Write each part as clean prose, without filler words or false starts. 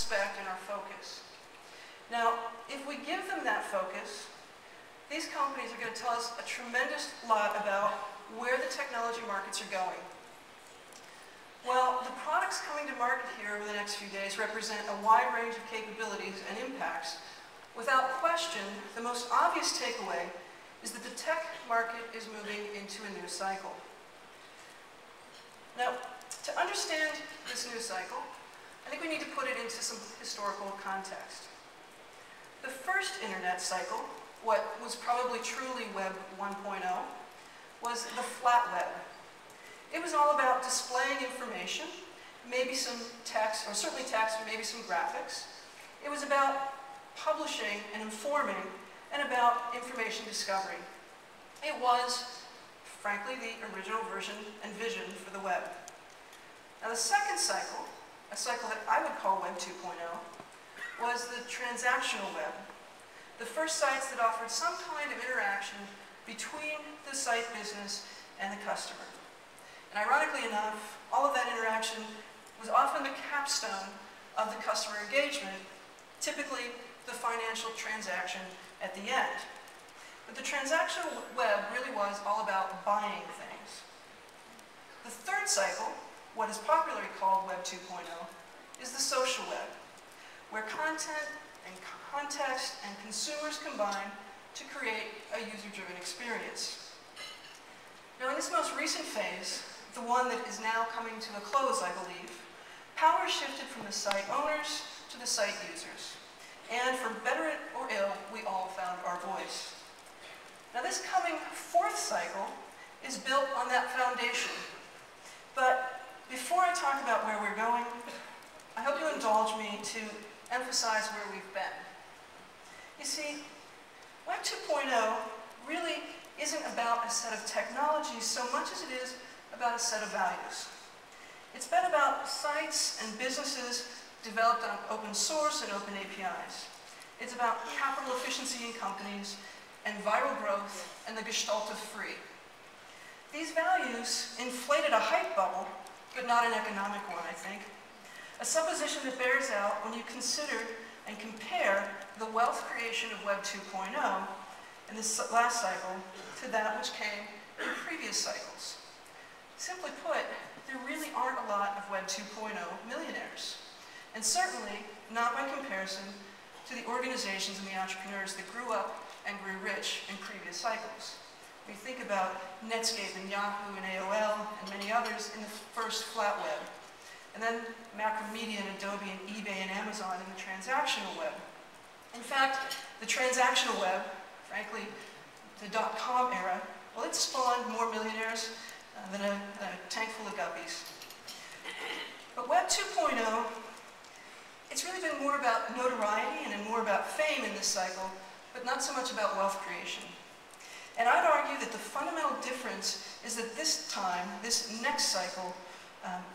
respect and our focus. Now, if we give them that focus, these companies are going to tell us a tremendous lot about where the technology markets are going. Well, the products coming to market here over the next few days represent a wide range of capabilities and impacts. Without question, the most obvious takeaway is that the tech market is moving into a new cycle. Now, to understand this new cycle, I think we need to put it into some historical context. The first internet cycle, what was probably truly Web 1.0, was the flat web. It was all about displaying information, maybe some text, or certainly text, or maybe some graphics. It was about publishing and informing, and about information discovery. It was, frankly, the original version and vision for the web. Now the second cycle, a cycle that I would call Web 2.0, was the transactional web. The first sites that offered some kind of interaction between the site business and the customer. And ironically enough, all of that interaction was often the capstone of the customer engagement, typically the financial transaction at the end. But the transactional web really was all about buying things. The third cycle, what is popularly called Web 2.0, is the social web, where content and context and consumers combine to create a user-driven experience. Now, in this most recent phase, the one that is now coming to a close, I believe, power shifted from the site owners to the site users. And for better or ill, we all found our voice. Now, this coming fourth cycle is built on that foundation. But before I talk about where we're going, I hope you indulge me to emphasize where we've been. You see, Web 2.0 really isn't about a set of technologies so much as it is about a set of values. It's been about sites and businesses developed on open source and open APIs. It's about capital efficiency in companies and viral growth and the gestalt of free. These values inflated a hype bubble, but not an economic one, I think. A supposition that bears out when you consider and compare the wealth creation of Web 2.0 in this last cycle to that which came in previous cycles. Simply put, there really aren't a lot of Web 2.0 millionaires, and certainly not by comparison to the organizations and the entrepreneurs that grew up and grew rich in previous cycles. We think about Netscape and Yahoo and AOL and many others in the first flat web, and then Macromedia and Adobe and eBay and Amazon in the transactional web. In fact, the transactional web, frankly, the .com era, well, it spawned more millionaires than a tank full of guppies. But Web 2.0, it's really been more about notoriety and more about fame in this cycle, but not so much about wealth creation. And I'd argue that the fundamental difference is that this time, this next cycle,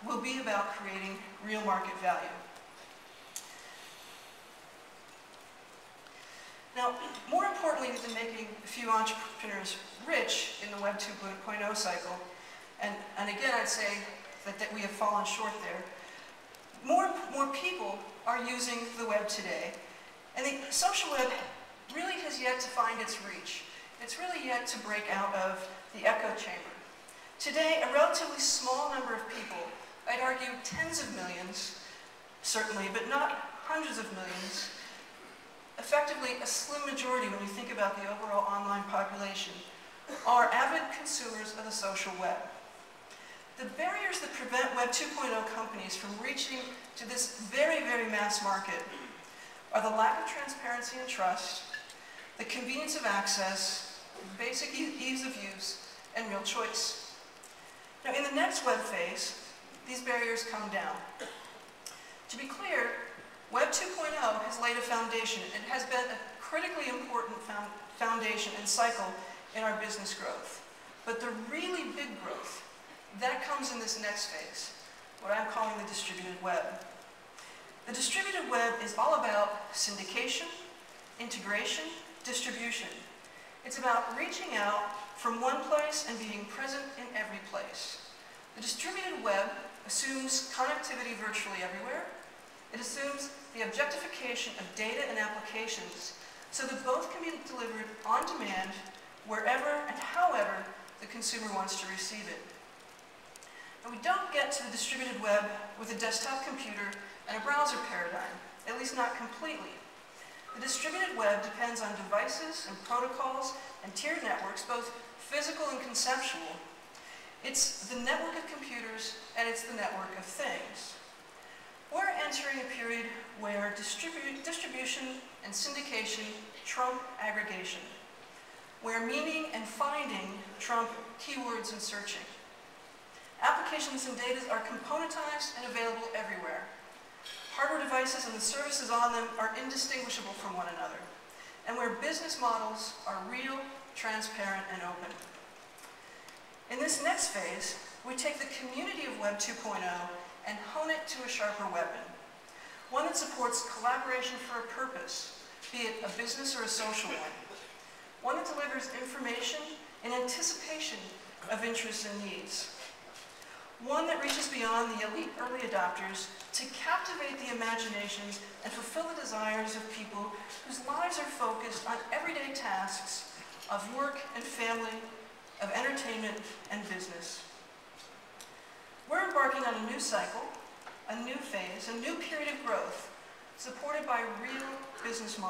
will be about creating real market value. Now, more importantly than making a few entrepreneurs rich in the Web 2.0 cycle, and again I'd say that we have fallen short there, more people are using the web today, and the social web really has yet to find its reach. It's really yet to break out of the echo chamber. Today, a relatively small number of people, I'd argue tens of millions, certainly, but not hundreds of millions, effectively a slim majority when you think about the overall online population, are avid consumers of the social web. The barriers that prevent Web 2.0 companies from reaching to this very, very mass market are the lack of transparency and trust, the convenience of access, basic ease of use, and real choice. Now, in the next web phase, these barriers come down. To be clear, Web 2.0 has laid a foundation. It has been a critically important foundation and cycle in our business growth. But the really big growth, that comes in this next phase, what I'm calling the distributed web. The distributed web is all about syndication, integration, distribution. It's about reaching out from one place and being present in every place. The distributed web assumes connectivity virtually everywhere, It assumes the objectification of data and applications so that both can be delivered on demand wherever and however the consumer wants to receive it. And we don't get to the distributed web with a desktop computer and a browser paradigm, at least not completely. The distributed web depends on devices and protocols and tiered networks, both physical and conceptual. It's the network of computers and it's the network of things. We're entering a period where distribution and syndication trump aggregation, where meaning and finding trump keywords and searching. Applications and data are componentized and available everywhere. Hardware devices and the services on them are indistinguishable from one another, and where business models are real, transparent, and open. In this next phase, we take the community of Web 2.0 and hone it to a sharper weapon, one that supports collaboration for a purpose, be it a business or a social one that delivers information in anticipation of interests and needs, one that reaches beyond the elite early adopters to captivate the imaginations and fulfill the desires of people whose lives are focused on everyday tasks of work and family, of entertainment and business. We're embarking on a new cycle, a new phase, a new period of growth, supported by real business models.